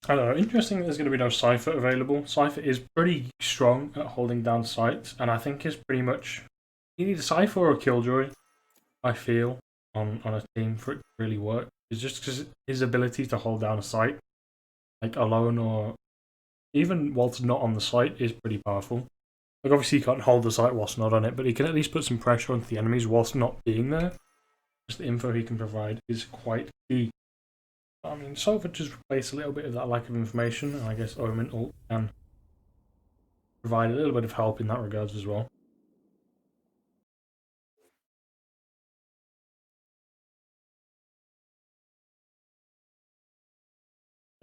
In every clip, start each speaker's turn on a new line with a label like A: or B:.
A: I don't know, interesting that there's going to be no Cypher available. Cypher is pretty strong at holding down sites, and I think is pretty much... You need a Cypher or a Killjoy, I feel, on a team for it to really work. It's just because his ability to hold down a site, like alone or even whilst not on the site, is pretty powerful. Like obviously he can't hold the site whilst not on it, but he can at least put some pressure onto the enemies whilst not being there. Just the info he can provide is quite key. I mean, Salford just replace a little bit of that lack of information, and I guess Omen ult can provide a little bit of help in that regards as well.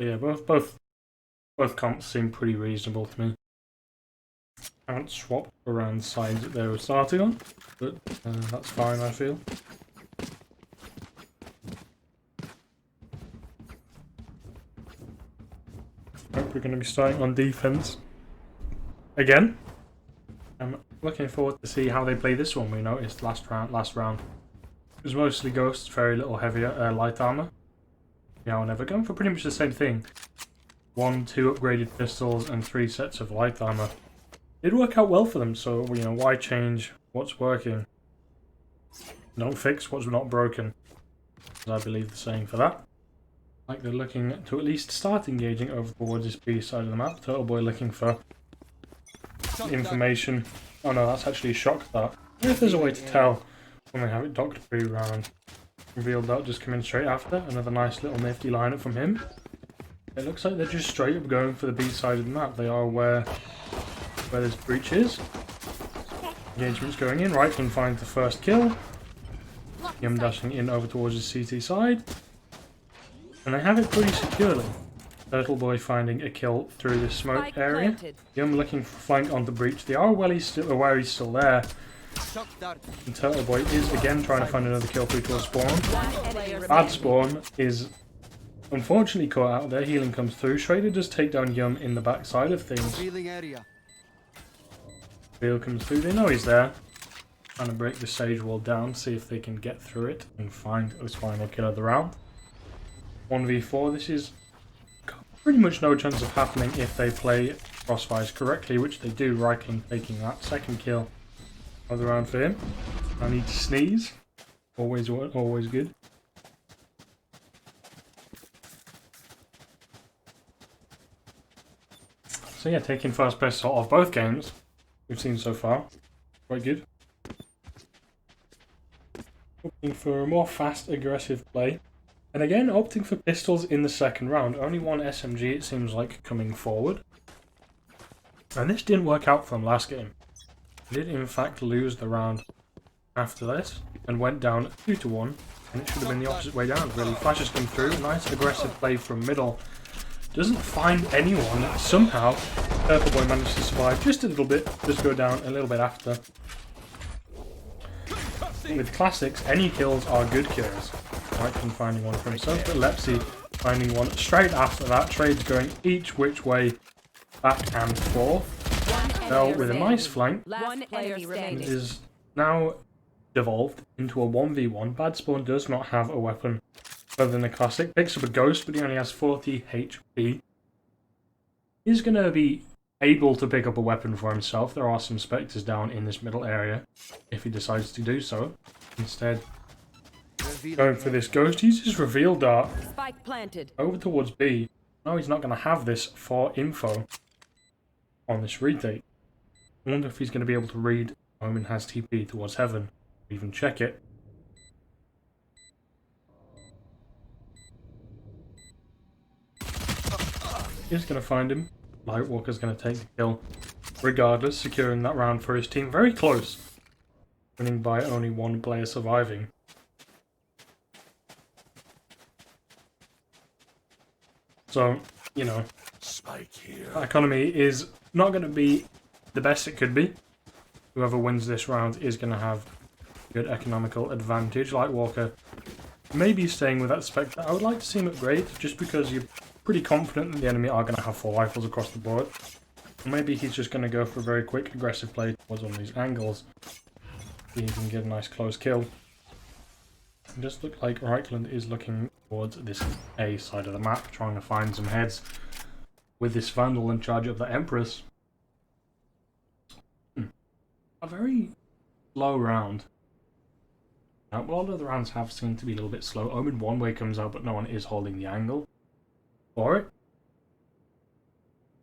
A: So yeah, both comps seem pretty reasonable to me. I haven't swapped around the sides that they were starting on, but that's fine, I feel. Hope we're going to be starting on defense again. I'm looking forward to see how they play this one. We noticed last round it was mostly ghosts, very little heavier light armor. Yeah, we're going for pretty much the same thing. 1, 2 upgraded pistols and 3 sets of light armor. Did work out well for them, so why change what's working? Don't fix what's not broken, as I believe the saying for that. Like they're looking to at least start engaging over towards this B side of the map. Turtle Boy looking for information. Oh no, that's actually a shock dart. I wonder if there's a way to tell when they have it docked pre-round. Revealed dart just coming straight after. Another nice little nifty lineup from him. It looks like they're just straight up going for the B side of the map. They are aware where this breach is. Engagement's going in. Right can find the first kill. Yum dashing in over towards the CT side. And they have it pretty securely. Turtle Boy finding a kill through this smoke area. Yum looking for flank on the breach. They are aware he's still there. And Turtle Boy is again trying to find another kill through towards spawn. Bad spawn is unfortunately caught out there. Healing comes through. Schrader does take down Yum in the back side of things. Reveal comes through. They know he's there. Trying to break the sage wall down, see if they can get through it and find this final kill of the round. 1v4. This is pretty much no chance of happening if they play crossfires correctly, which they do. Reichling taking that second kill of the round for him. I need to sneeze. Always good. So yeah, taking first place of both games we've seen so far. Quite good. Opting for a more fast, aggressive play. And again, opting for pistols in the second round. Only one SMG, it seems like, coming forward. And this didn't work out for them last game. They did, in fact, lose the round after this and went down 2-1. And it should have been the opposite way down, really. Flashes come through. Nice, aggressive play from middle. Doesn't find anyone. Somehow, Purple Boy managed to survive just a little bit. Just go down a little bit after. With classics, any kills are good kills. Reichling finding one for himself, but Lepsy finding one straight after that. Trades going each which way, back and forth. Bell with a nice flank. It is now devolved into a 1v1. Bad Spawn does not have a weapon other than a classic. Picks up a ghost, but he only has 40 HP. He's going to be able to pick up a weapon for himself. There are some specters down in this middle area if he decides to do so. Instead, going for this ghost, he uses reveal dart
B: Spike planted
A: over towards B. No, he's not going to have this for info on this retake. I wonder if he's going to be able to read Omen has TP towards heaven, or even check it. He's going to find him. Lightwalker's going to take the kill regardless, securing that round for his team. Very close. Winning by only one player surviving. So, that economy is not going to be the best it could be. Whoever wins this round is going to have good economical advantage. Lightwalker maybe staying with that Spectre. I would like to see him upgrade, just because you're pretty confident that the enemy are going to have 4 rifles across the board. Or maybe he's just going to go for a very quick, aggressive play towards one of these angles. See if he can get a nice close kill. It does look like Reichland is looking towards this A side of the map, trying to find some heads. with this Vandal in charge of the Empress. A very slow round. Now, a lot of the rounds have seemed to be a little bit slow. Omen one way comes out, but no one is holding the angle for it.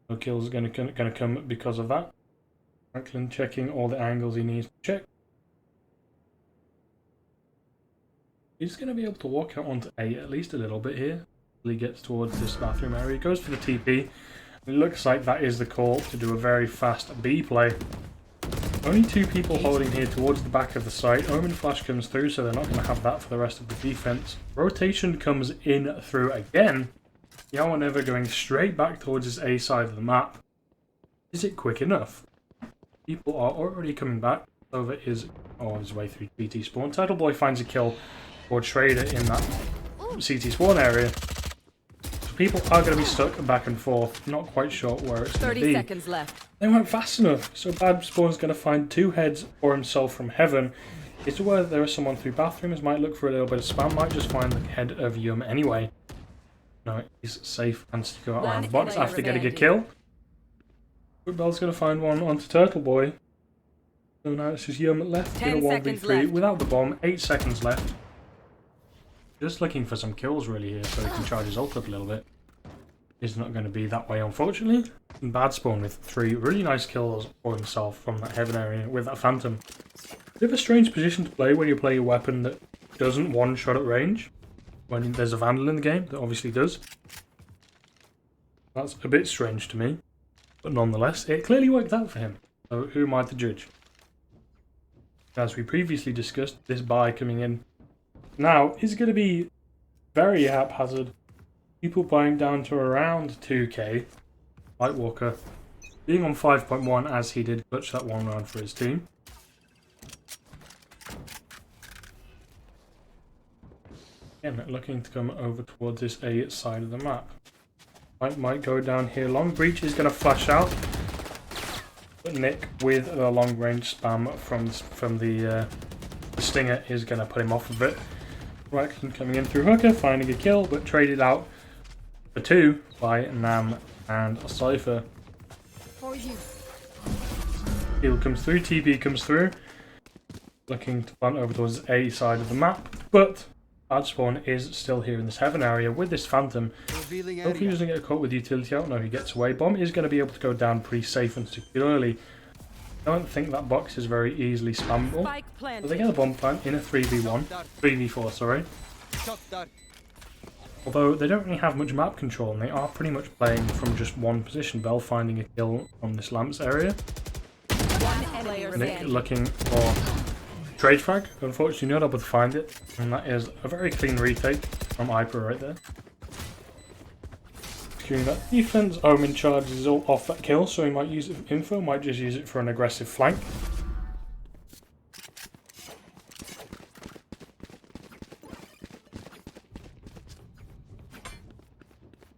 A: No kills are going to come because of that. Franklin checking all the angles he needs to check. He's going to be able to walk out onto A at least a little bit here. He gets towards this bathroom area. He goes for the TP. It looks like that is the call to do a very fast B play. Only 2 people holding here towards the back of the site. Omen flash comes through, so they're not going to have that for the rest of the defense. Rotation comes in through again. Yawa never going straight back towards his A side of the map. Is it quick enough? People are already coming back. Over is on his way through CT spawn. Turtle Boy finds a kill for Trader in that CT spawn area. So people are going to be stuck back and forth. Not quite sure where it's going to be.
B: 30 seconds left.
A: They weren't fast enough. So Bad Spawn's going to find 2 heads for himself from heaven. It's aware that there is someone through bathrooms. Might look for a little bit of spam. Might just find the head of Yum anyway. No, he's safe and secure around the box after getting a kill. Football's going to find one onto Turtle Boy. So now it's just Yum left in a 1v3 without the bomb. 8 seconds left. Just looking for some kills really here so he can charge his ult up a little bit. It's not going to be that way unfortunately. And Bad Spawn with 3 really nice kills for himself from that heaven area with that Phantom. Bit of a strange position to play when you play a weapon that doesn't one-shot at range. When there's a Vandal in the game, that obviously does. That's a bit strange to me. But nonetheless, it clearly worked out for him. So who am I to judge? As we previously discussed, this buy coming in now is going to be very haphazard. People buying down to around 2k. White Walker being on 5.1 as he did clutch that one round for his team. Again, looking to come over towards this A side of the map. Might go down here. Long Breach is going to flash out. But Nick, with the long range spam from the Stinger, is going to put him off of it. Right, coming in through Hooker, finding a kill, but traded out for 2 by Nam and Cypher. Heal comes through, TP comes through. Looking to plant over towards the A side of the map, but Bad Spawn is still here in this heaven area with this Phantom. Hopefully he doesn't get caught with utility out. No, he gets away. Bomb is going to be able to go down pretty safe and securely. I don't think that box is very easily spammable. But they get a bomb plant in a 3v1. 3v4, sorry. Although they don't really have much map control and they are pretty much playing from just one position. Bell finding a kill from this lamps area. Nick looking for trade frag, unfortunately not able to find it, and that is a very clean retake from iPra right there. Securing that defense, Omen charges all off that kill, so he might use it for info, might just use it for an aggressive flank.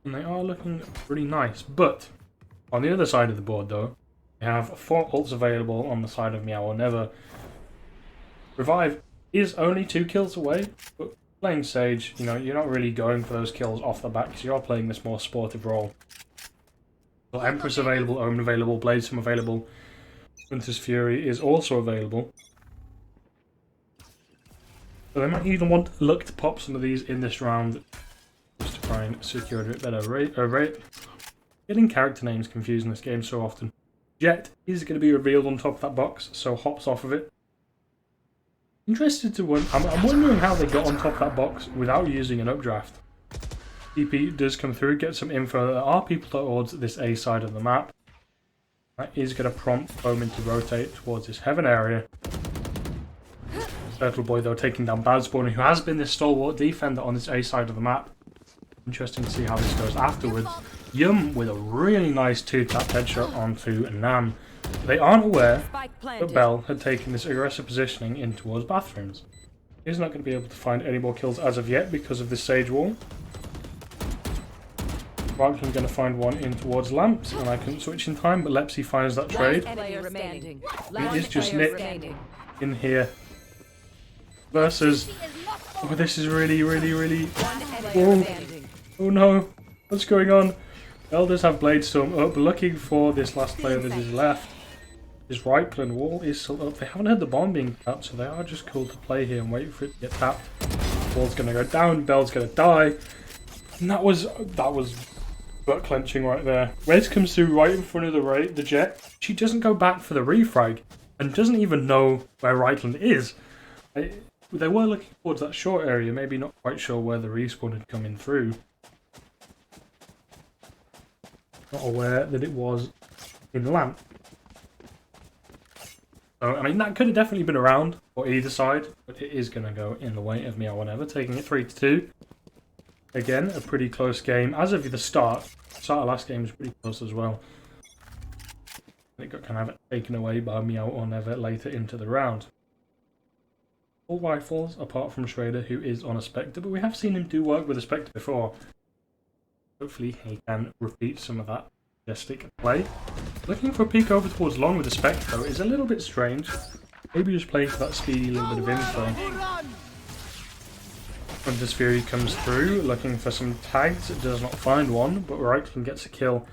A: And they are looking pretty nice, but on the other side of the board though, we have 4 ults available on the side of Meow or Never. Revive is only 2 kills away, but playing Sage, you know, you're not really going for those kills off the bat because you are playing this more sportive role. So Empress available, Omen available, Bladestorm available, Winter's Fury is also available. So they might even want to look to pop some of these in this round just to try and secure a bit better rate. Getting character names confused in this game so often. Jet is going to be revealed on top of that box, so hops off of it. Interested to wonder, I'm wondering how they got on top of that box without using an updraft. TP does come through, get some info. There are people towards this A side of the map. That is going to prompt Omen to rotate towards this heaven area. Turtle Boy though taking down Bad Spawn, who has been this stalwart defender on this A side of the map. Interesting to see how this goes afterwards. Yum with a really nice 2-tap headshot onto Nam. They aren't aware that Bell had taken this aggressive positioning in towards bathrooms. He's not going to be able to find any more kills as of yet because of this Sage wall. Markham's going to find one in towards Lamps, and I couldn't switch in time, but Lepsy finds that trade. It is just Nick in here versus... Oh, this is really... Oh no, what's going on? Bell does have Blade Storm up, looking for this last player that is left. His right plan wall is still up. They haven't had the bomb being tapped, so they are just cool to play here and wait for it to get tapped. Wall's gonna go down, Bell's gonna die. And that was butt clenching right there. Wes comes through right in front of the Jet. She doesn't go back for the refrag and doesn't even know where Reichland is. They were looking towards that short area, maybe not quite sure where the respawn had come in through. Not aware that it was in lamp. So, I mean, that could have definitely been around for either side, but it is going to go in the way of MoN, taking it 3-2. Again, a pretty close game. As of the start of last game was pretty close as well. It got kind of taken away by MoN later into the round. All rifles, apart from Schrader, who is on a Spectre, but we have seen him do work with a Spectre before. Hopefully he can repeat some of that majestic play. Looking for a peek over towards long with the Spectre, though, is a little bit strange. Maybe just playing for that speedy little bit of info. When this Fury comes through, looking for some tags, it does not find one, but Reichland gets a kill.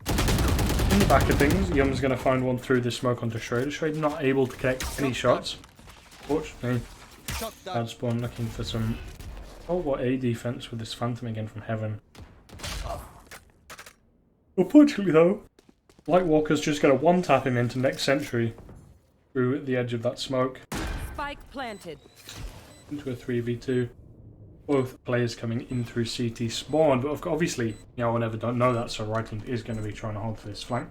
A: In the back of things, Yum's going to find one through the smoke onto Schrader. Schrader not able to connect any shots. Fortunately, bad spawn looking for some A defense with this Phantom again from Heaven. Unfortunately though, Lightwalker's just going to one-tap him into next Sentry through the edge of that smoke.
B: Spike planted.
A: Into a 3v2. Both players coming in through CT spawn, but obviously, MoN don't know that, so Reichland is going to be trying to hold for this flank.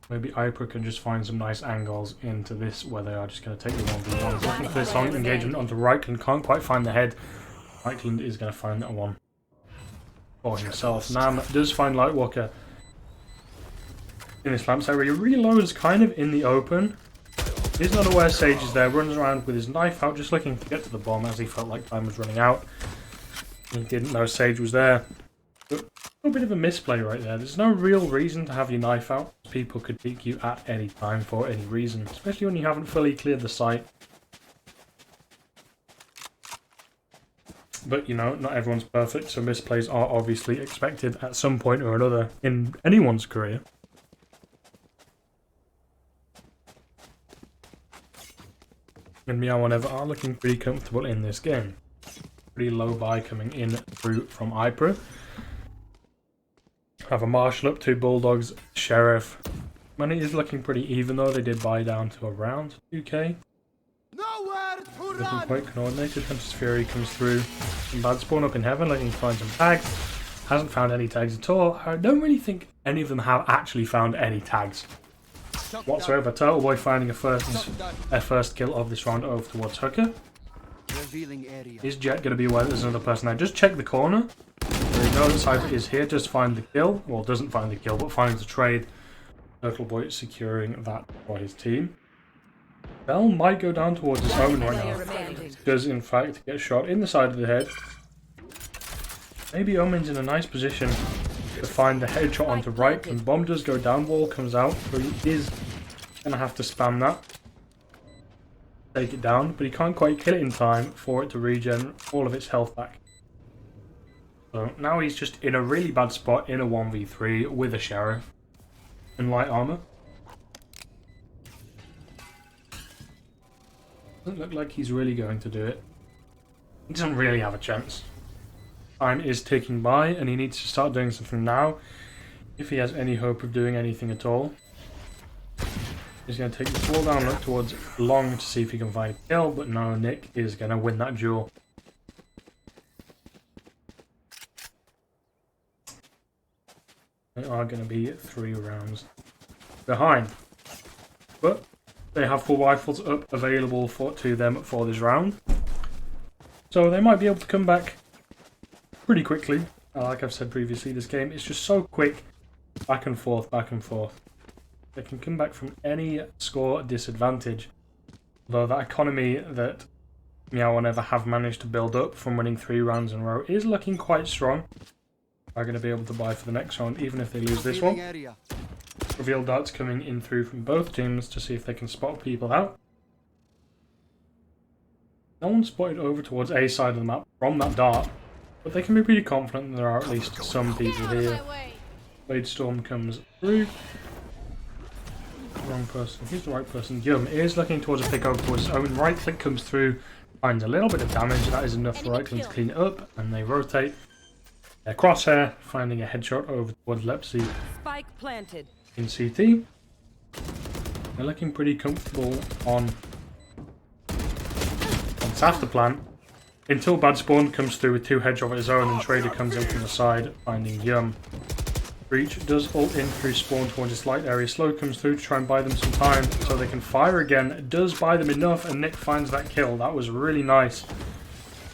A: Maybe iPra can just find some nice angles into this where they are just going to take the 1v1. Looking for this long engagement onto Reichland, can't quite find the head. Reichland is going to find that one for himself. Nam does find Lightwalker in this lamps area. He reloads kind of in the open. He's not aware Sage is there, runs around with his knife out, just looking to get to the bomb as he felt like time was running out. He didn't know Sage was there. But a bit of a misplay right there. There's no real reason to have your knife out. People could peek you at any time for any reason, especially when you haven't fully cleared the site. But, not everyone's perfect, so misplays are obviously expected at some point or another in anyone's career. And MoN are looking pretty comfortable in this game. Pretty low buy coming in through from iPra. Have a Marshal up, 2 Bulldogs, Sheriff. Money is looking pretty even though. They did buy down to around 2k. Looking quite coordinated. Hunter's Fury comes through. Some bad spawn up in Heaven, looking to find some tags. Hasn't found any tags at all. I don't really think any of them have actually found any tags whatsoever. Turtle Boy finding a first kill of this round over towards Hooker. Is Jet going to be aware that there's another person there? Just check the corner. There you go, Cypher is here, just find the kill. Well, doesn't find the kill, but finds the trade. Turtle Boy securing that for his team. Bell might go down towards his own right now. Does in fact get shot in the side of the head. Maybe Omen's in a nice position to find the headshot onto right, and bomb does go down, wall comes out, so he is going to have to spam that. Take it down, but he can't quite kill it in time for it to regen all of its health back. So now he's just in a really bad spot in a 1v3 with a Sheriff in light armor. Doesn't look like he's really going to do it. He doesn't really have a chance. Time is ticking by and he needs to start doing something now if he has any hope of doing anything at all. He's going to take the fall down look towards long to see if he can find a kill, but no, Nick is going to win that duel. They are going to be 3 rounds behind. But they have 4 rifles up available to them for this round. So they might be able to come back pretty quickly. Like I've said previously, this game is just so quick. Back and forth, back and forth. They can come back from any score disadvantage. Though that economy that MoN have managed to build up from winning 3 rounds in a row is looking quite strong. Are going to be able to buy for the next round even if they lose this one. Reveal darts coming in through from both teams to see if they can spot people out. No one spotted over towards A side of the map from that dart. But they can be pretty confident that there are at least some people here. Blade Storm comes through. Wrong person. Who's the right person? Yum is looking towards a pick over towards his own. Right click comes through. Finds a little bit of damage. That is enough for right click to clean it up. And they rotate. Their crosshair, finding a headshot over towards Lepsy.
B: Spike planted.
A: In CT. They're looking pretty comfortable on after plan. Until Bad Spawn comes through with 2 headshots of his own and Trader comes in from the side, finding Yum. Breach does ult in through spawn towards this light area. Slow comes through to try and buy them some time so they can fire again. It does buy them enough and Nick finds that kill. That was really nice.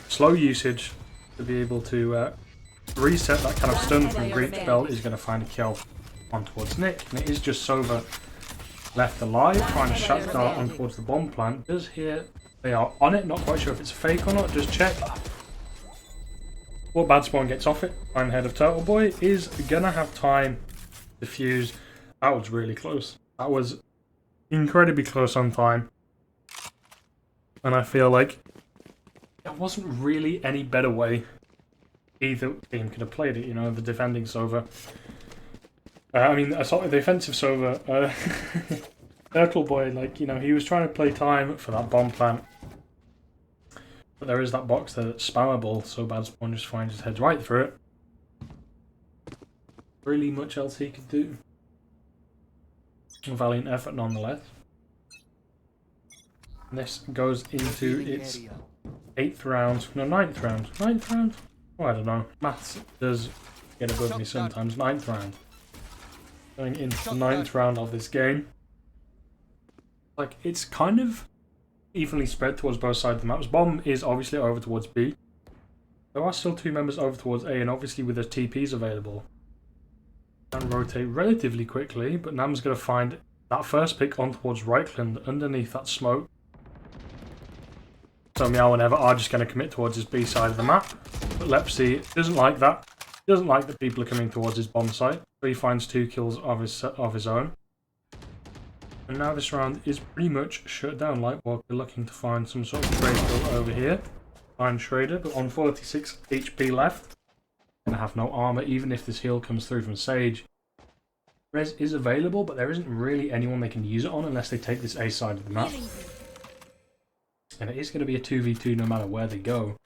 A: Slow usage to be able to reset that kind of stun from Greek Bell is going to find a kill on towards Nick. And it is just Sova left alive, trying to shut down on towards the bomb plant. Does hear they are on it, not quite sure if it's fake or not, just check. What Bad Spawn gets off it, I'm head of Turtle Boy, is gonna have time to fuse. That was really close. That was incredibly close on time. And I feel like there wasn't really any better way either team could have played it, you know, the defending Sova. I mean, the offensive Sova, Turtle Boy, like, you know, he was trying to play time for that bomb plant. But there is that box there that's spammable, so Bad Spawn just finds his head right through it. Really much else he could do. A valiant effort nonetheless. And this goes into its 8th round. No, 9th round. 9th round? Oh, I don't know. Maths does get above me sometimes. 9th round. Going into the 9th round of this game. Like, it's kind of evenly spread towards both sides of the maps. Bomb is obviously over towards B. There are still 2 members over towards A, and obviously with the TPs available, can rotate relatively quickly, but Nam's going to find that first pick on towards Reichland underneath that smoke. So Meow and Ever are just going to commit towards his B side of the map, but Lepsy doesn't like that. He doesn't like that people are coming towards his bomb site, so he finds 2 kills of his own. And now this round is pretty much shut down. Lightwalker looking to find some sort of trade kill over here. Find Schrader, but on 46 HP left. Gonna have no armor, even if this heal comes through from Sage. Res is available, but there isn't really anyone they can use it on unless they take this A side of the map. And it is going to be a 2v2 no matter where they go.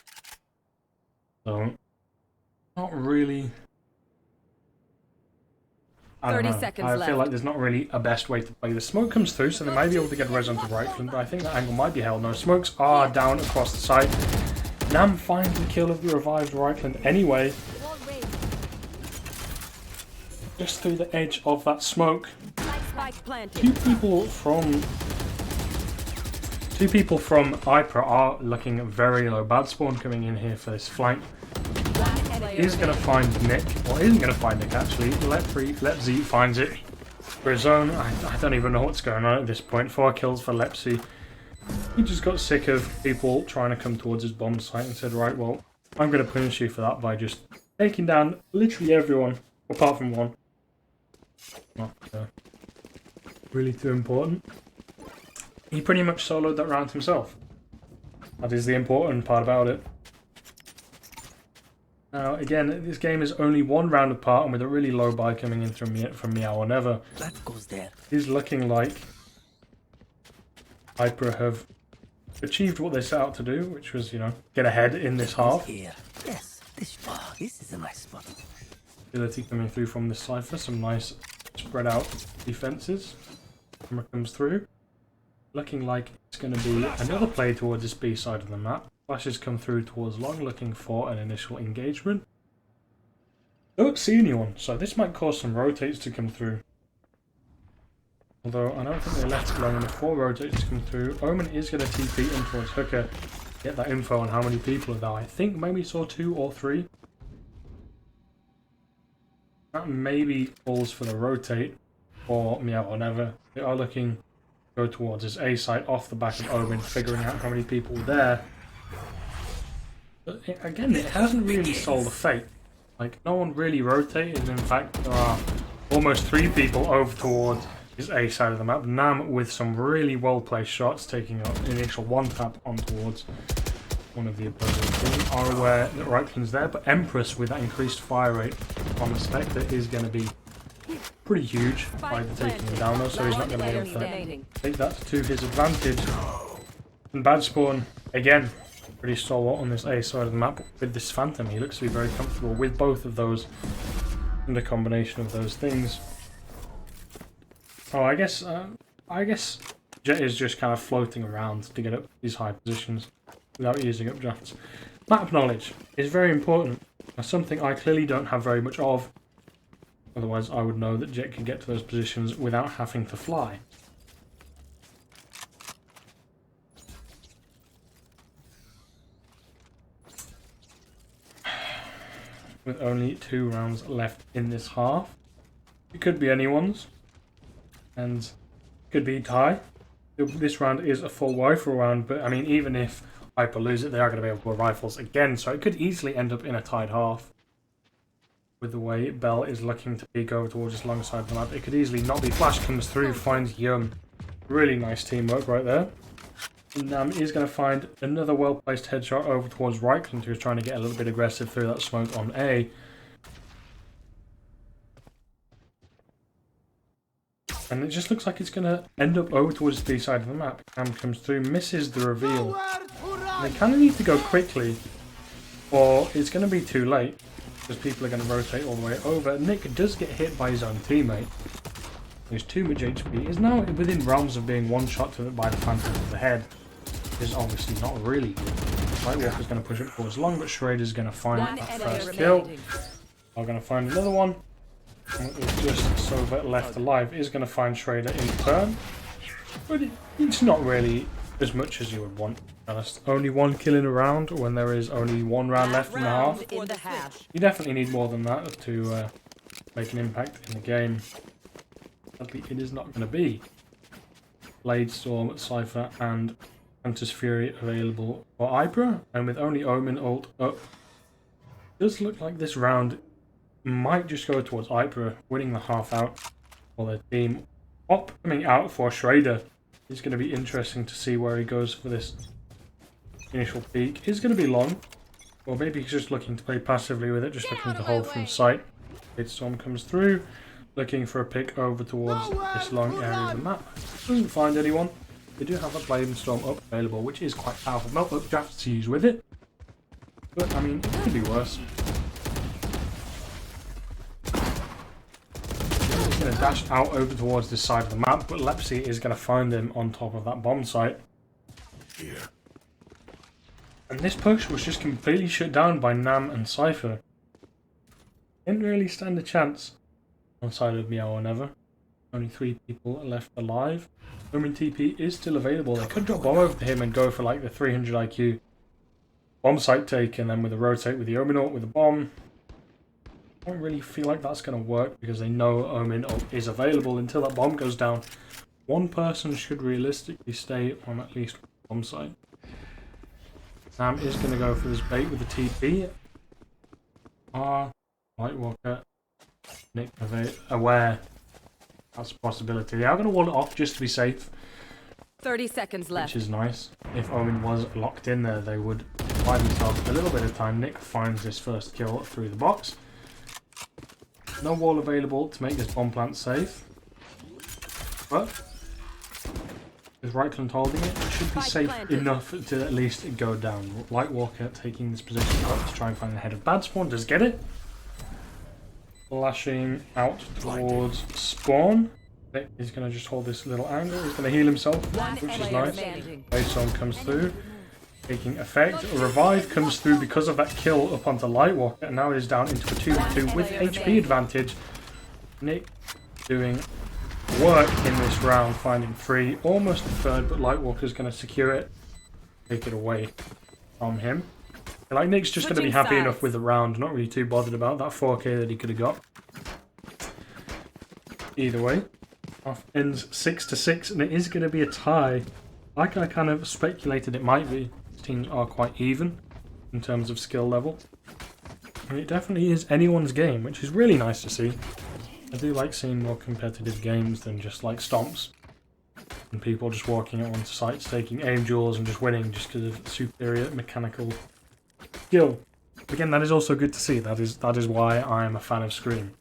A: So, not really... I don't know.
B: 30 seconds
A: I
B: left.
A: feel like there's not really a best way to play. The smoke comes through, so they may be able to get res onto Reichland, but I think that angle might be held. No, smokes are down across the site. Nam finds the kill of the revived Reichland anyway. Just through the edge of that smoke. 2 people from iPra are looking very low. Bad Spawn coming in here for this flank. Is going to find Nick, or isn't going to find Nick actually. Lepsy finds it for his own. I don't even know what's going on at this point. 4 kills for Lepsy. He just got sick of people trying to come towards his bomb site and said, right, well, I'm going to punish you for that by just taking down literally everyone, apart from one. Not really too important. He pretty much soloed that round himself. That is the important part about it. Now, again, this game is only 1 round apart, and with a really low buy coming in from Meow or Never, it's looking like iPra have achieved what they set out to do, which was, you know, get ahead in this half.
C: Yes, this is a nice spot.
A: Ability coming through from this Cypher, some nice spread out defenses. Camera comes through. Looking like it's going to be another play towards this B side of the map. Flashes come through towards long, looking for an initial engagement. Don't see anyone, so this might cause some rotates to come through. Although I don't think they left long enough for rotates to come through. Omen is going to TP in towards Hooker. Get that info on how many people are there. I think maybe saw 2 or 3. That maybe falls for the rotate or Meow or Never. They are looking to go towards his A site off the back of Omen, figuring out how many people were there. But again, it hasn't really sold a fate. Like, no one really rotated. In fact, there are almost 3 people over towards his A side of the map. Nam with some really well-placed shots, taking an initial 1 tap on towards one of the opposing team are aware that Reikland's there, but Empress with that increased fire rate on the Spectre is going to be pretty huge by taking him down though, so he's not going to be able to take that to his advantage. And Bad Spawn, again, pretty stalwart on this A side of the map with this Phantom. He looks to be very comfortable with both of those and a combination of those things. Oh, I guess Jet is just kind of floating around to get up these high positions without using updrafts. Map knowledge is very important. That's something I clearly don't have very much of. Otherwise, I would know that Jet could get to those positions without having to fly. With only 2 rounds left in this half. It could be anyone's. And could be tie. This round is a full rifle round, but I mean, even if iPra lose it, they are going to be able to go rifles again, so it could easily end up in a tied half. With the way Bell is looking to peek over towards this long side of the map, it could easily not be. Flash comes through, finds Yum. Really nice teamwork right there. Nam is going to find another well-placed headshot over towards Reikland, who's trying to get a little bit aggressive through that smoke on A. And it just looks like it's going to end up over towards the B side of the map. Nam comes through, misses the reveal. And they kind of need to go quickly, or it's going to be too late, because people are going to rotate all the way over. Nick does get hit by his own teammate. There's too much HP. He's now within realms of being one-shot by the Phantom of the head. Is obviously not really good. Lightwalker's going to push it towards long, but Schrader's going to find that first kill. Are going to find another one. And it's just Sova left alive. Is going to find Schrader in turn. But it's not really as much as you would want. Honest. Only 1 kill in a round when there is only 1 round left in the half. You definitely need more than that to make an impact in the game. Sadly, it is not going to be. Blade Storm, Cypher, and Hunter's Fury available for iPra, and with only Omen ult up, it does look like this round might just go towards iPra, winning the half out for their team. Op coming out for Schrader. It's going to be interesting to see where he goes for this initial peak. It's going to be long, or maybe he's just looking to play passively with it, just looking to hold from sight. Blade Storm comes through, looking for a pick over towards this long area of the map. Doesn't find anyone. They do have a Blade Storm up available, which is quite powerful. No updrafts to use with it, but I mean, it could be worse. He's going to dash out over towards this side of the map, but Lepsy is going to find him on top of that bomb site.
C: Here.
A: And this push was just completely shut down by Nam and Cypher. Didn't really stand a chance on side of Meow or Never. Only 3 people left alive. Omen TP is still available. They could drop bomb over to him and go for like the 300 IQ bomb site take, and then with a rotate with the Omen ult with the bomb. I don't really feel like that's going to work because they know Omen ult is available until that bomb goes down. One person should realistically stay on at least one bomb site. Sam is going to go for this bait with the TP. Lightwalker, Nick aware. That's a possibility. They are going to wall it off just to be safe.
B: 30 seconds left.
A: Which is nice. If Omen was locked in there, they would buy themselves a little bit of time. Nick finds this first kill through the box. No wall available to make this bomb plant safe. But with Reikland holding it, it should be safe enough to at least go down. Lightwalker taking this position up to try and find the head of Bad Spawn. Does get it. Flashing out towards Spawn. Nick is going to just hold this little angle. He's going to heal himself, which is nice. Blade Storm comes through, taking effect. A revive comes through because of that kill up onto Lightwalker, and now it is down into a 2v2 with HP advantage. Nick doing work in this round, finding 3, almost a third, but Lightwalker's going to secure it, take it away from him. Like, Nick's just going to be happy enough with the round, not really too bothered about that 4k that he could have got. Either way, half ends 6-6, and it is going to be a tie. Like I kind of speculated it might be. These teams are quite even in terms of skill level. And it definitely is anyone's game, which is really nice to see. I do like seeing more competitive games than just like stomps. and people just walking out onto sites, taking aim duels and just winning just because of superior mechanical skill. Again, that is also good to see. That is why I am a fan of Scream.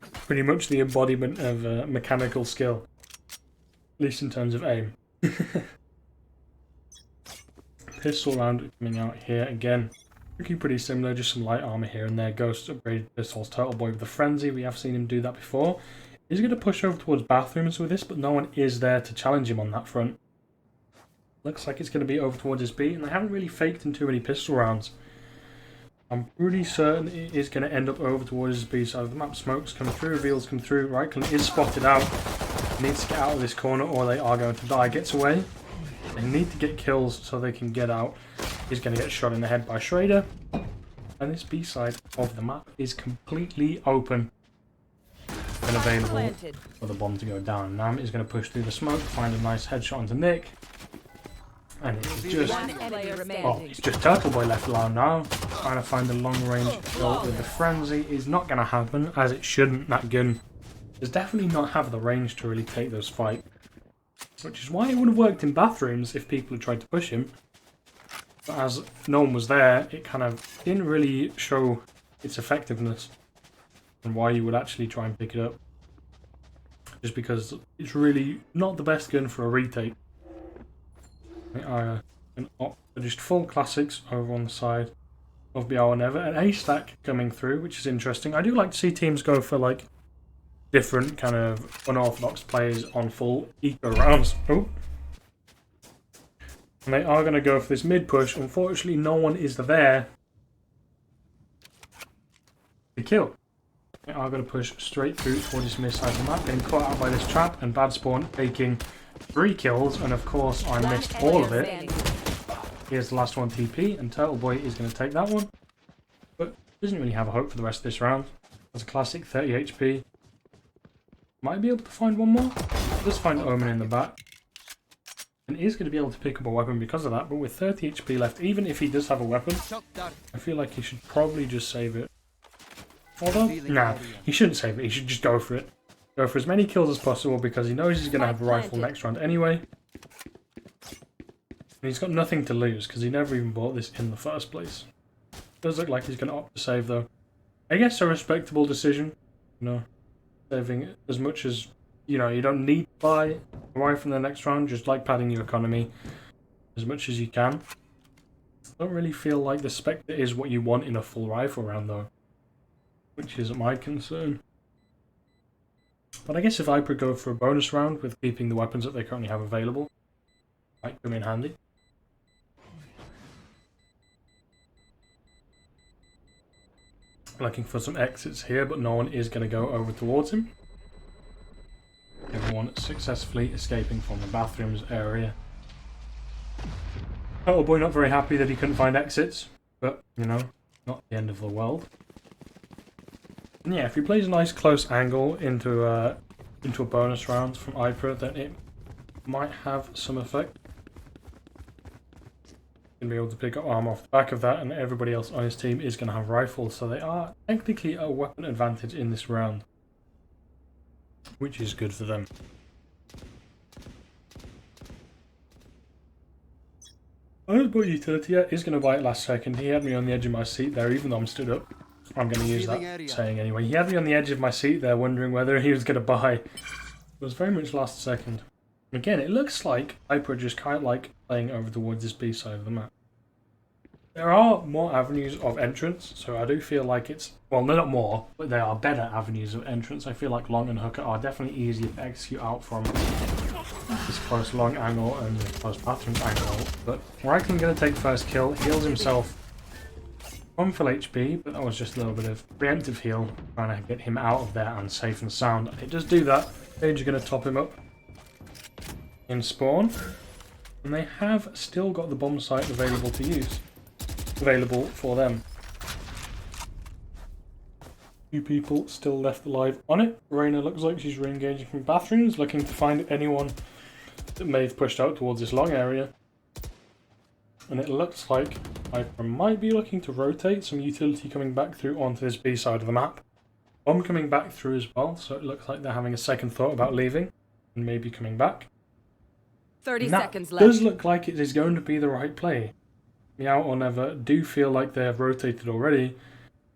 A: Pretty much the embodiment of mechanical skill, at least in terms of aim. Pistol round coming out here again. Looking pretty similar, just some light armor here and there. Ghost upgraded pistols. Turtle Boy with the frenzy. We have seen him do that before. He's going to push over towards bathrooms with this, but no one is there to challenge him on that front. Looks like it's going to be over towards his B, and they haven't really faked in too many pistol rounds. I'm pretty certain it is going to end up over towards his B side of the map. Smokes come through, reveals come through. Reichland is spotted out. Needs to get out of this corner or they are going to die. Gets away. They need to get kills so they can get out. He's going to get shot in the head by Schrader. And this B side of the map is completely open and available for the bomb to go down. Nam is going to push through the smoke, find a nice headshot onto Nick. And it's just... oh, it's just Turtle Boy left alone now. Trying to find a long range kill with the frenzy is not going to happen, as it shouldn't. That gun does definitely not have the range to really take those fights. Which is why it would have worked in bathrooms if people had tried to push him. But as no one was there, it kind of didn't really show its effectiveness and why you would actually try and pick it up. Just because it's really not the best gun for a retake. They are just full classics over on the side of Be Our Never. An A stack coming through, which is interesting. I do like to see teams go for like different kind of unorthodox players on full eco rounds. Oh. And they are going to go for this mid push. Unfortunately, no one is there to kill. They are going to push straight through towards this mid side of the map, getting caught out by this trap, and Bad Spawn taking 3 kills, and of course I missed all of it. Here's the last one, TP, and Turtle Boy is going to take that one, but doesn't really have a hope for the rest of this round. That's a classic 30 HP. Might be able to find one more. Does find Omen in the back, and is going to be able to pick up a weapon because of that, but with 30 HP left, even if he does have a weapon, I feel like he should probably just save it. Although, nah, he shouldn't save it, he should just go for it. Go for as many kills as possible because he knows he's going to have a rifle next round anyway. And he's got nothing to lose because he never even bought this in the first place. Does look like he's going to opt to save though. I guess a respectable decision. You know, saving as much as, you know, you don't need to buy a rifle in the next round, just like padding your economy as much as you can. I don't really feel like the Spectre is what you want in a full rifle round though, which is my concern. But I guess if iPra go for a bonus round with keeping the weapons that they currently have available, might come in handy. Looking for some exits here, but no one is going to go over towards him. Everyone successfully escaping from the bathrooms area. Turtle Boy not very happy that he couldn't find exits, but, you know, not the end of the world. And yeah, if he plays a nice close angle into a bonus round from iPra, then it might have some effect. Going to be able to pick up armor off the back of that, and everybody else on his team is going to have rifles, so they are technically a weapon advantage in this round, which is good for them. I was bought utility yet. He's going to buy it last second. He had me on the edge of my seat there, even though I'm stood up. I'm going to use that saying anyway. He had me on the edge of my seat there, wondering whether he was going to buy. It was very much last second. Again, it looks like iPra just kind of like playing over towards this B side of the map. There are more avenues of entrance, so I do feel like it's, well, they're not more, but there are better avenues of entrance. I feel like long and hooker are definitely easier to execute out from this close long angle and the close bathroom angle. But Reichland going to take first kill, heals himself on full HP, but that was just a little bit of preemptive heal, trying to get him out of there and safe and sound. It does do that. Sage are going to top him up in spawn, and they have still got the bomb site available to use. Available for them. Few people still left alive on it. Reina looks like she's re-engaging from bathrooms, looking to find anyone that may have pushed out towards this long area. And it looks like iPra might be looking to rotate some utility coming back through onto this B side of the map. Bomb coming back through as well, so it looks like they're having a second thought about leaving and maybe coming back.
B: 30
A: And that
B: seconds
A: does
B: left.
A: look like it is going to be the right play. Meow or Never do feel like they have rotated already,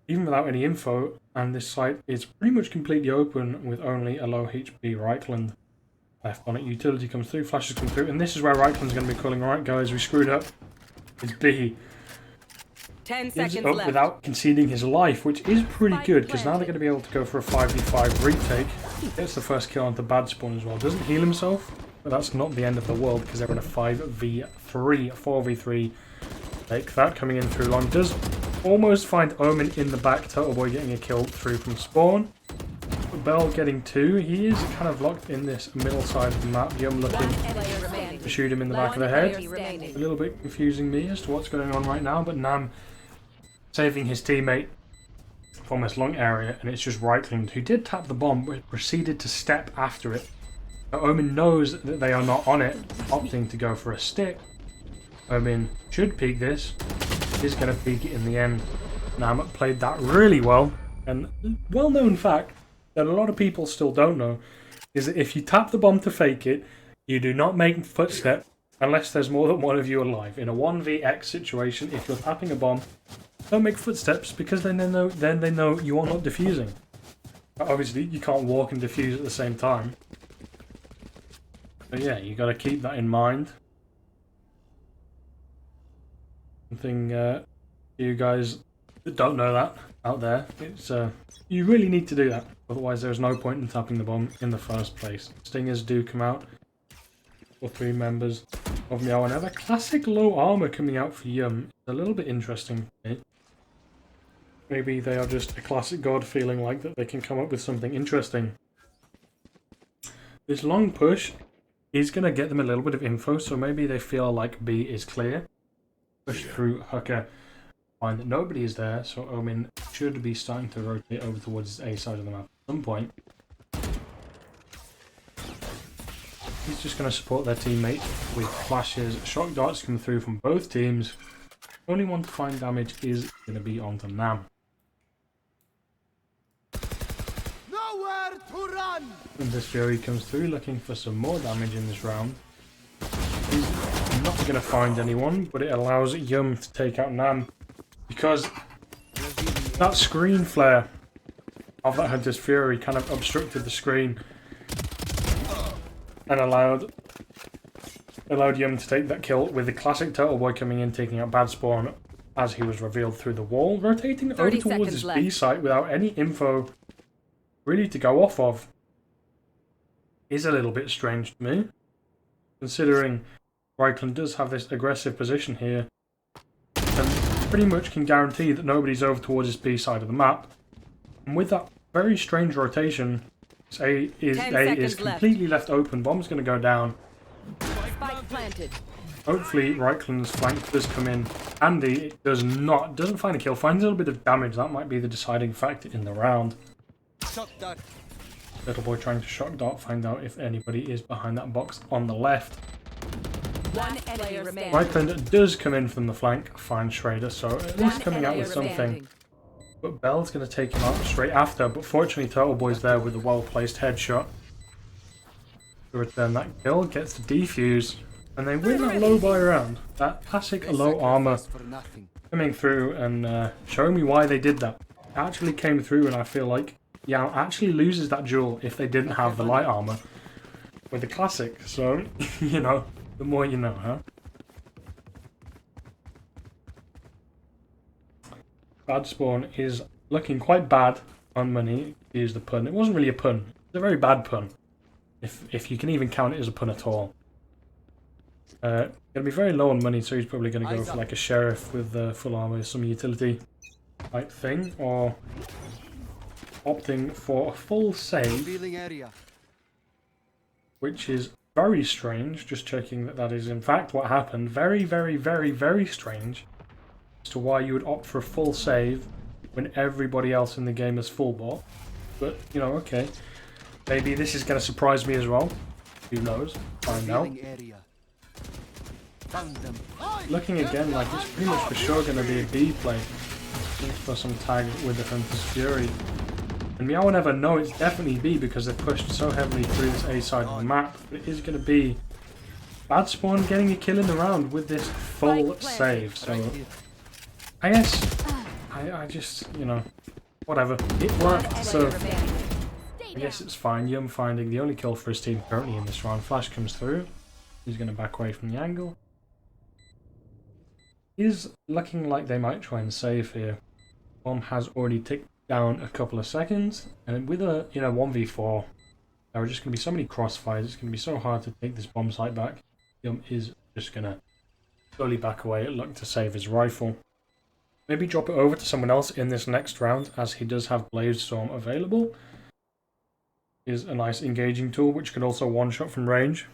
A: even without any info, and this site is pretty much completely open with only a low HP Reichland left on it. Utility comes through, flashes come through, and this is where Reichland's going to be calling, alright guys, we screwed up. It's B.
B: 10
A: Gives
B: seconds
A: it up
B: left.
A: without conceding his life, which is pretty good, because now they're going to be able to go for a 5v5 retake. Gets the first kill onto Bad Spawn as well. Doesn't heal himself, but that's not the end of the world, because they're in a 5v3, 4v3. Take that coming in through long. Does almost find Omen in the back. Turtle Boy getting a kill through from spawn. Bell getting 2. He is kind of locked in this middle side of the map. Yum looking to shoot him in the back of the head. A little bit confusing me as to what's going on right now, but Nam saving his teammate from this long area, and it's just Reichland, who did tap the bomb but proceeded to step after it. Now, Omen knows that they are not on it, opting to go for a stick. Omen should peek this, is going to peek it in the end. Nam played that really well, and well-known fact that a lot of people still don't know is that if you tap the bomb to fake it, you do not make footsteps unless there's more than one of you alive. In a 1vx situation, if you're tapping a bomb, don't make footsteps, because then they know you are not defusing. Obviously, you can't walk and defuse at the same time. But yeah, you got to keep that in mind. Something you guys that don't know that out there, it's you really need to do that. Otherwise, there's no point in tapping the bomb in the first place. Stingers do come out for 3 members of Meow and Never. Classic low armor coming out for Yum. It's a little bit interesting to me. Maybe they are just a classic god feeling like that they can come up with something interesting. This long push is going to get them a little bit of info, so maybe they feel like B is clear. Push through Hucker, find that nobody is there, so Omen should be starting to rotate over towards his A side of the map at some point. He's just going to support their teammate with flashes. Shock darts come through from both teams. Only one to find damage is going to be onto Nam.
D: Nowhere to run!
A: And this Fury comes through looking for some more damage in this round. He's not going to find anyone, but it allows Yum to take out Nam, because that screen flare of that Hunter's Fury kind of obstructed the screen and allowed Yum to take that kill, with the classic Turtle Boy coming in, taking out Bad Spawn as he was revealed through the wall, rotating over towards his B site without any info really to go off of. Is a little bit strange to me, considering Reichland does have this aggressive position here and pretty much can guarantee that nobody's over towards his B side of the map. And with that very strange rotation, A is completely left open. Bomb's going to go down.
B: Spike planted.
A: Hopefully Reichland's flank does come in handy. It doesn't find a kill, finds a little bit of damage. That might be the deciding factor in the round. Little Boy trying to shock dart, find out if anybody is behind that box on the left.
B: One enemy remaining.
A: Reichland does come in from the flank, find Schrader, so at least coming out with something. But Bell's going to take him out straight after, but fortunately Turtle Boy's there with a well-placed headshot to return that kill, gets the defuse, and they win that low buy round. That classic low armor coming through and showing me why they did that. It actually came through, and I feel like Yao actually loses that duel if they didn't have the light armor with the classic. So, you know, the more you know, huh? Bad Spawn is looking quite bad on money, to use the pun. It wasn't really a pun. It's a very bad pun, if you can even count it as a pun at all. Going to be very low on money, so he's probably going to go for like a sheriff with full armor, some utility type thing, or opting for a full save, which is very strange. Just checking that that is in fact what happened. Very, very, very, very strange as to why you would opt for a full save when everybody else in the game is full bot. But, you know, okay. Maybe this is going to surprise me as well. Who knows? Find out. Looking again like it's pretty much for sure going to be a B play. For some tag with the Hunter's Fury. And Meow will never know it's definitely B because they've pushed so heavily through this A side of the map. But it is going to be Bad Spawn getting a kill in the round with this full save. So I guess I just, you know, whatever. It worked, so I guess it's fine. Yum finding the only kill for his team currently in this round. Flash comes through. He's going to back away from the angle. Is looking like they might try and save here. Bomb has already ticked down a couple of seconds, and with a 1v4, there are just going to be so many crossfires. It's going to be so hard to take this bomb site back. Yum is just going to slowly back away, look to save his rifle. Maybe drop it over to someone else in this next round, as he does have Blaze Storm available. Is a nice engaging tool, which can also one-shot from range.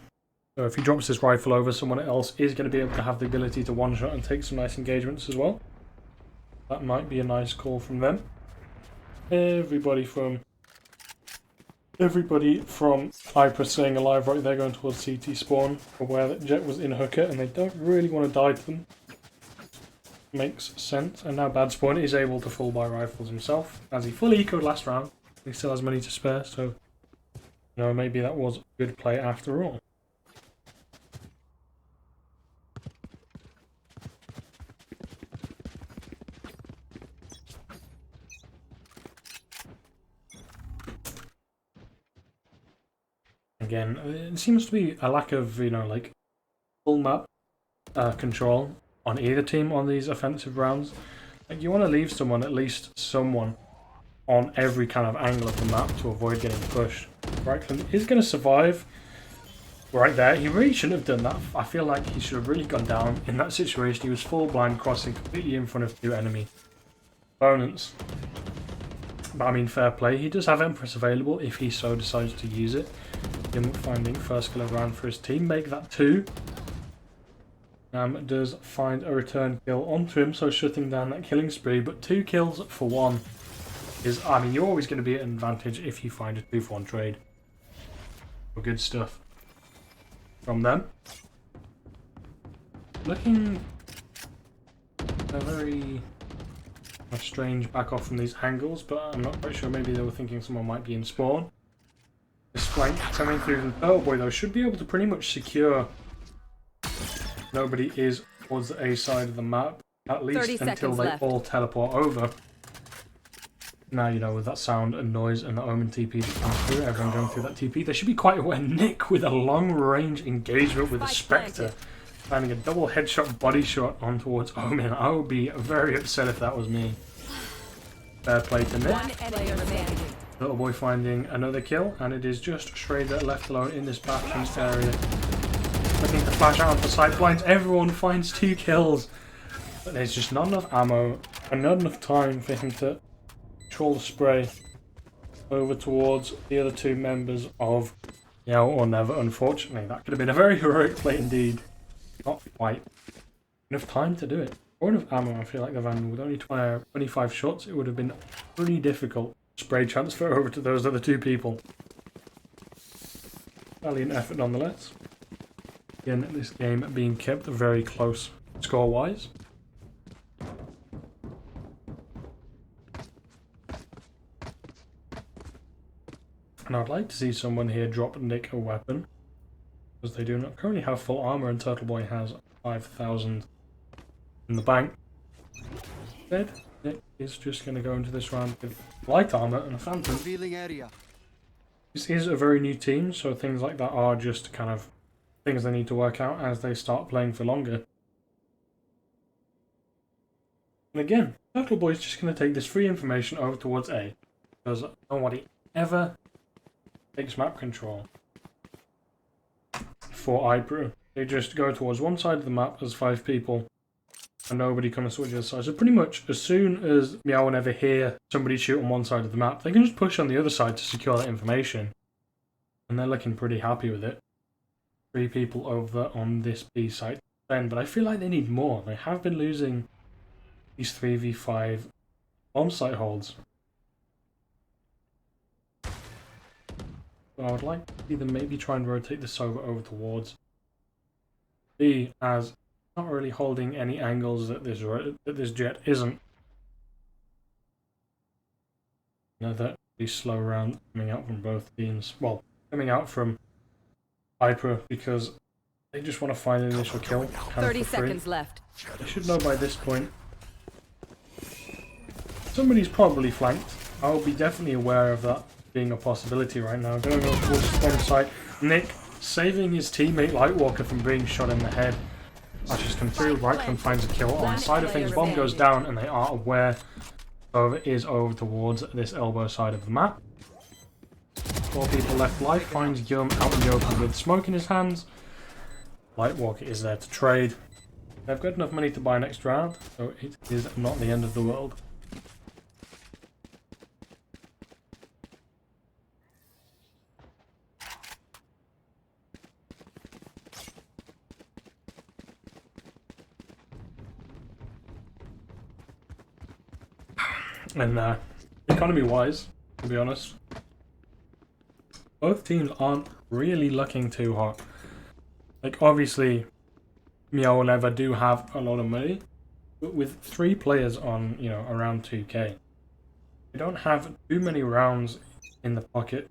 A: So if he drops his rifle over, someone else is going to be able to have the ability to one-shot and take some nice engagements as well. That might be a nice call from them. Everybody from iPra staying alive right there, going towards CT spawn, aware that Jet was in hooker and they don't really want to die to them. Makes sense. And now Bad Spawn is able to full buy rifles himself, as he fully ecoed last round. He still has money to spare, so you know, maybe that was a good play after all. Again, it seems to be a lack of, you know, like full map control on either team on these offensive rounds. Like, you want to leave someone, at least someone, on every kind of angle of the map to avoid getting pushed. Reichland is going to survive right there. He really shouldn't have done that. I feel like he should have really gone down in that situation. He was full blind crossing completely in front of two enemy opponents. But I mean, fair play. He does have Empress available if he so decides to use it. Him finding first kill of round for his team. Make that 2. Does find a return kill onto him, so shutting down that killing spree. But 2 kills for 1 is, I mean, you're always going to be at an advantage if you find a 2-for-1 trade. Good stuff from them. Looking a very strange back off from these angles, but I'm not quite sure. Maybe they were thinking someone might be in spawn. This flank coming through from Oh Boy though should be able to pretty much secure. Nobody is towards the A side of the map, at least until they all teleport over. Now, you know, with that sound and noise and the Omen TP to come through, everyone going through that TP, they should be quite aware. Nick with a long range engagement with a Spectre, finding a double headshot body shot on towards Omen. I would be very upset if that was me. Fair play to Nick. Little Boy finding another kill, and it is just Schrader left alone in this bathroom area. Looking to flash out onto side blinds. Everyone finds 2 kills, but there's just not enough ammo and not enough time for him to control the spray over towards the other 2 members of Now or Never. Unfortunately, that could have been a very heroic play indeed. Not quite enough time to do it. Or enough ammo. I feel like the Vandal with only 25 shots, it would have been pretty difficult to spray transfer over to those other 2 people. Valiant effort nonetheless. Again, this game being kept very close score-wise. And I'd like to see someone here drop Nick a weapon, because they do not currently have full armor, and Turtle Boy has 5,000 in the bank. Instead, Nick is just going to go into this round with light armor and a Phantom. This is a very new team, so things like that are just kind of things they need to work out as they start playing for longer. And again, Turtle Boy's just going to take this free information over towards A, because nobody ever takes map control for iPra. They just go towards one side of the map as 5 people, and nobody comes towards the other side. So pretty much as soon as Meow and ever hear somebody shoot on one side of the map, they can just push on the other side to secure that information. And they're looking pretty happy with it. 3 people over on this B site then, but I feel like they need more. They have been losing these 3v5 bomb site holds. So I would like to see them maybe try and rotate this over towards B, as not really holding any angles that this jet isn't. Another really slow round coming out from both teams. Well, coming out from iPra, because They just want to find an initial kill.
B: 30 seconds left.
A: They should know by this point. Somebody's probably flanked. I'll be definitely aware of that being a possibility right now. Going on towards the spawn site. Nick saving his teammate Lightwalker from being shot in the head. Flashes come through. Reichland finds a kill on the side of things. Bomb goes down and they are aware. Over is over towards this elbow side of the map. 4 people left. Life finds Yum out in the open with smoke in his hands. Lightwalker is there to trade. They've got enough money to buy next round, so it is not the end of the world. And economy-wise, to be honest, both teams aren't really looking too hot. Like, obviously, Meow and Eva do have a lot of money, but with 3 players on, you know, around 2k, they don't have too many rounds in the pocket.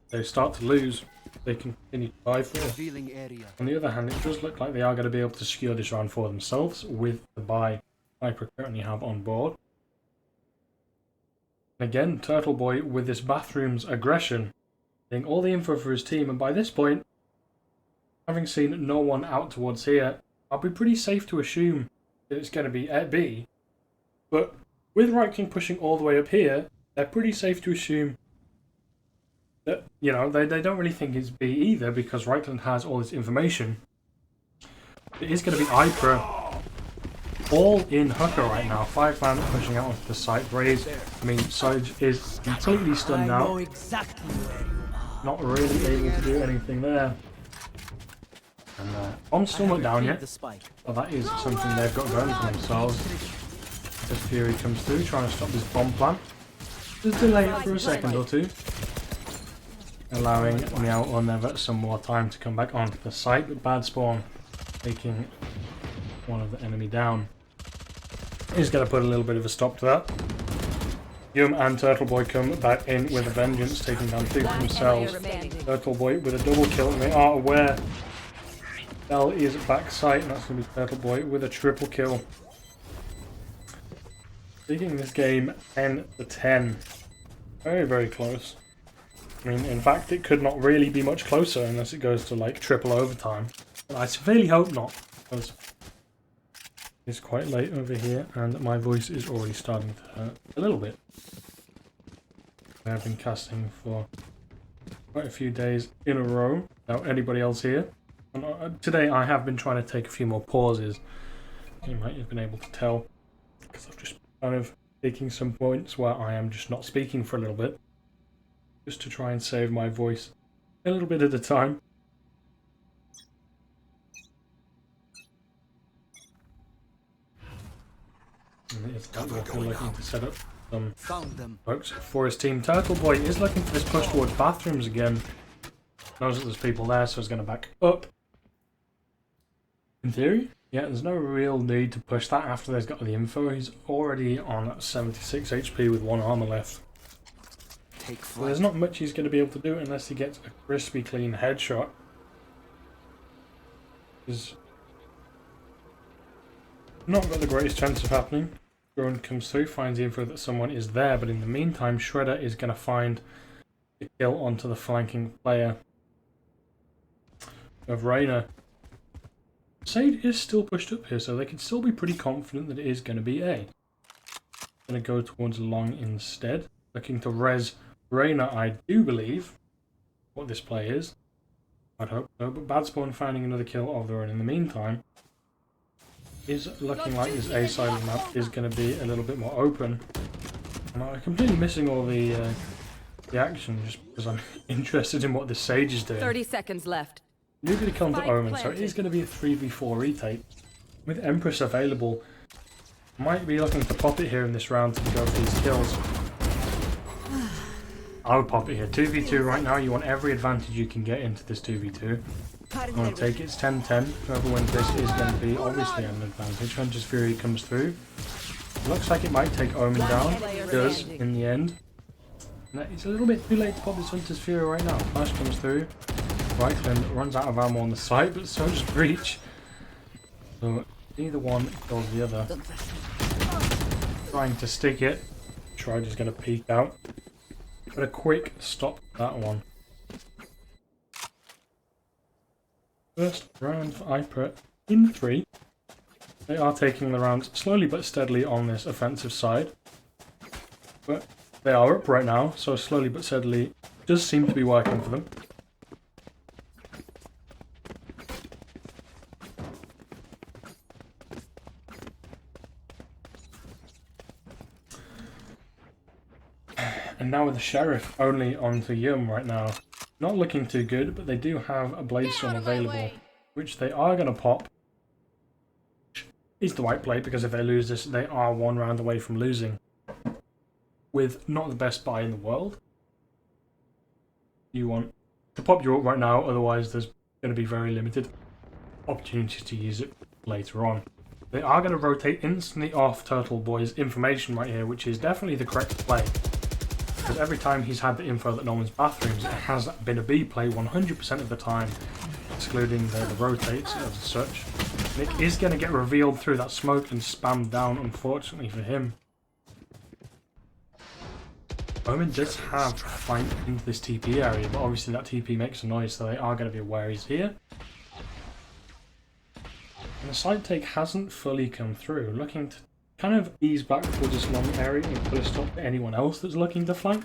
A: They start to lose, they continue to buy for. On the other hand, it does look like they are going to be able to secure this round for themselves with the buy iPra currently have on board. Again, Turtle Boy with this bathroom's aggression, getting all the info for his team, and by this point, having seen no one out towards here, I'll be pretty safe to assume that it's going to be at B. But with Reichling pushing all the way up here, they're pretty safe to assume that, you know, they don't really think it's B either, because Reichland has all this information. It is going to be iPra all in hooker right now. 5 man pushing out onto the site. Raze, I mean, Sage is completely stunned now. Not really able to do anything there. And bomb's still not down yet. Well, that is something they've got going for themselves. As Fury comes through, trying to stop this bomb plan. Just delay it for a second or two, allowing Meow or Never some more time to come back onto the site. But bad spawn, taking one of the enemy down. He's going to put a little bit of a stop to that. Yum and Turtle Boy come back in with a vengeance, taking down 2 for themselves. Turtle Boy with a double kill, and they are aware. Bell is back sight, and that's going to be Turtle Boy with a triple kill. Taking this game 10-10. Very, very close. I mean, in fact, it could not really be much closer unless it goes to like triple overtime. But I severely hope not, because it's quite late over here, and my voice is already starting to hurt a little bit. I have been casting for quite a few days in a row without anybody else here. And today I have been trying to take a few more pauses. You might have been able to tell, because I've just kind of taking some points where I am just not speaking for a little bit, just to try and save my voice a little bit at a time. And it's looking to set up some folks for his team. Turtle Boy is looking for this push towards bathrooms again. Knows that there's people there, so he's going to back up. In theory, yeah, there's no real need to push that after they've got the info. He's already on 76 HP with 1 armor left. So there's not much he's going to be able to do unless he gets a crispy clean headshot. He's not got the greatest chance of happening. Drone comes through, finds the info that someone is there, but in the meantime, Shredder is going to find the kill onto the flanking player of Reyna. Sade is still pushed up here, so they can still be pretty confident that it is going to be A. Going to go towards long instead, looking to res Reyna, I do believe, what this play is. I'd hope so, but Bad Spawn finding another kill of their own in the meantime. Is looking like this A side of the map is going to be a little bit more open. And I'm completely missing all the action just because I'm interested in what this Sage is doing.
B: 30 seconds left.
A: Nobody comes to Omen, so it is going to be a 3v4 retake. With Empress available, might be looking to pop it here in this round to go for these kills. I would pop it here. 2v2 right now, you want every advantage you can get into this 2v2. I'm going to take it. It's 10-10. Whoever wins this is going to be obviously an advantage. Hunter's Fury comes through. Looks like it might take Omen down. It does in the end. And it's a little bit too late to pop this Hunter's Fury right now. Flash comes through. Reichland runs out of ammo on the site, but so does Breach. So neither one kills the other. Trying to stick it. Tried is going to peek out. But a quick stop that one. First round for iPra in 3. They are taking the rounds slowly but steadily on this offensive side. But they are up right now, so slowly but steadily does seem to be working for them. And now with the Sheriff only onto Yum right now. Not looking too good, but they do have a Bladestorm available, which they are going to pop. Is the right play, because if they lose this, they are 1 round away from losing. With not the best buy in the world. You want to pop your ult right now, otherwise there's going to be very limited opportunities to use it later on. They are going to rotate instantly off Turtle Boy's information right here, which is definitely the correct play. Because every time he's had the info that no one's bathrooms, it has been a B play 100% of the time, excluding the rotates as such. Nick is going to get revealed through that smoke and spammed down, unfortunately for him. Omen does have a fight into this TP area, but obviously that TP makes a noise, so they are going to be aware he's here. And the side take hasn't fully come through, looking to kind of ease back towards this long area and put a stop to anyone else that's looking to flank.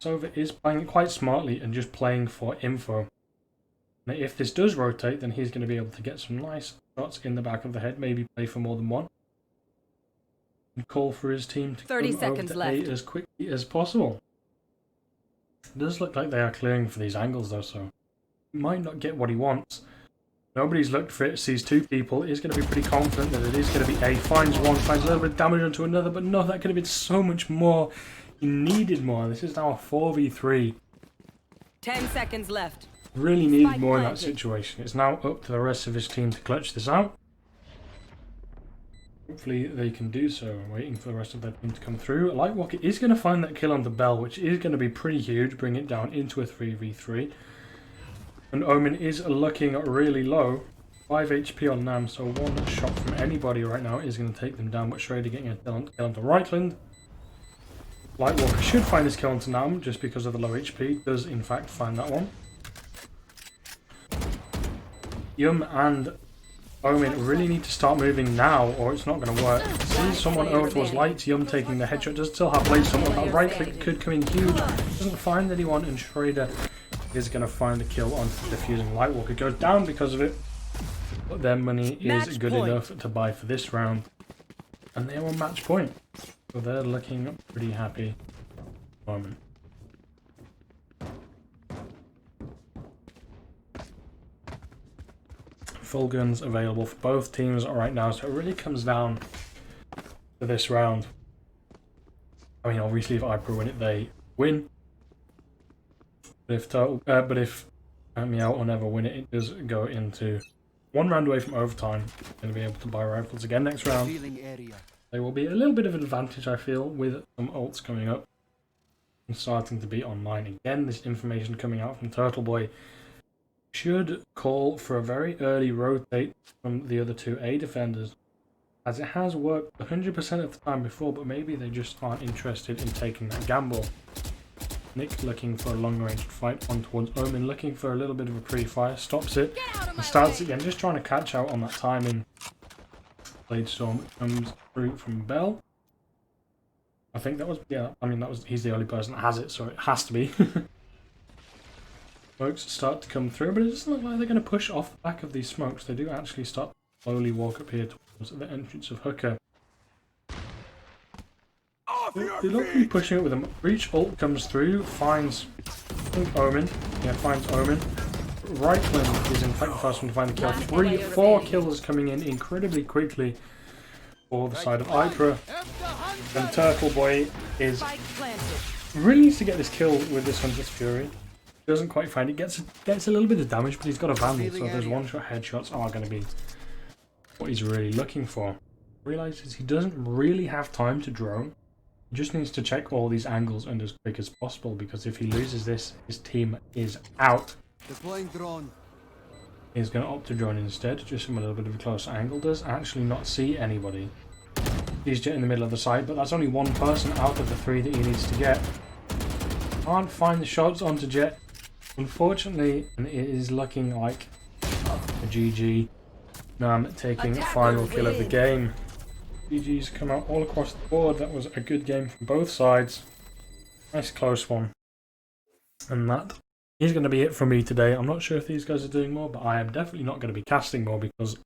A: Sova is playing it quite smartly and just playing for info. Now, if this does rotate, then he's going to be able to get some nice shots in the back of the head, maybe play for more than one. And call for his team to
B: 30
A: come
B: seconds
A: over to
B: left.
A: A as quickly as possible. It does look like they are clearing for these angles though, so he might not get what he wants. Nobody's looked for it, sees 2 people, is going to be pretty confident that it is going to be A. Finds one, finds a little bit of damage onto another, but no, that could have been so much more. He needed more. This is now a 4v3.
B: 10 seconds left.
A: Really needed
B: Spike
A: more in that
B: planted.
A: situation. It's now up to the rest of his team to clutch this out. Hopefully they can do so. I'm waiting for the rest of their team to come through. Lightwalker is going to find that kill on the Bell, which is going to be pretty huge, bring it down into a 3v3. And Omen is looking really low. 5 HP on Nam, so one shot from anybody right now is going to take them down, but Schrader getting a kill onto Reichland. Lightwalker should find his kill onto Nam, just because of the low HP. Does in fact find that one. Yum and Omen really need to start moving now, or it's not going to work. Sees someone over towards Light. Yum taking the headshot. Does still have Bladestorm. That right click could come in huge. Doesn't find anyone, and Schrader is going to find a kill on the defusing. Lightwalker goes down because of it, but their money is
B: Match
A: good
B: point.
A: enough to buy for this round, and they are on match point, so they're looking pretty happy at the moment. Full guns available for both teams right now, so it really comes down to this round. I mean, obviously if iPra win it, they win. But if Meow will never win it, it does go into 1 round away from overtime. Going to be able to buy rifles again next round. There will be a little bit of an advantage, I feel, with some ults coming up and starting to be online again. This information coming out from Turtle Boy should call for a very early rotate from the other 2 A defenders, as it has worked 100% of the time before, but maybe they just aren't interested in taking that gamble. Nick looking for a long-range fight on towards Omen, looking for a little bit of a pre-fire, stops it, and starts again, just trying to catch out on that timing. Bladestorm comes through from Bell. I think that was, yeah, I mean, he's the only person that has it, so it has to be. Smokes start to come through, but it doesn't look like they're going to push off the back of these smokes. They do actually start to slowly walk up here towards the entrance of Hooker. They look to be pushing it with them. Breach ult comes through, finds Omen. Yeah, finds Omen. Reichland is in fact the first one to find the kill. 4 kills coming in incredibly quickly for the side of iPra. And Turtle Boy is
B: Spike planted.
A: really needs to get this kill with this Hunter's Fury. Doesn't quite find it. Gets a little bit of damage, but he's got a Vandal, so those one-shot headshots are going to be what he's really looking for. Realizes he doesn't really have time to drone. He just needs to check all these angles and as quick as possible, because if he loses this, his team is out.
D: Deploying drone.
A: He's going to opt to join instead, just from a little bit of a closer angle. Does actually not see anybody. He's Jet in the middle of the site, but that's only one person out of the 3 that he needs to get. Can't find the shots onto Jet, unfortunately, and it is looking like a GG. Nam taking the final kill of the game. GG's come out all across the board. That was a good game from both sides. Nice close one. And that is going to be it from me today. I'm not sure if these guys are doing more, but I am definitely not going to be casting more because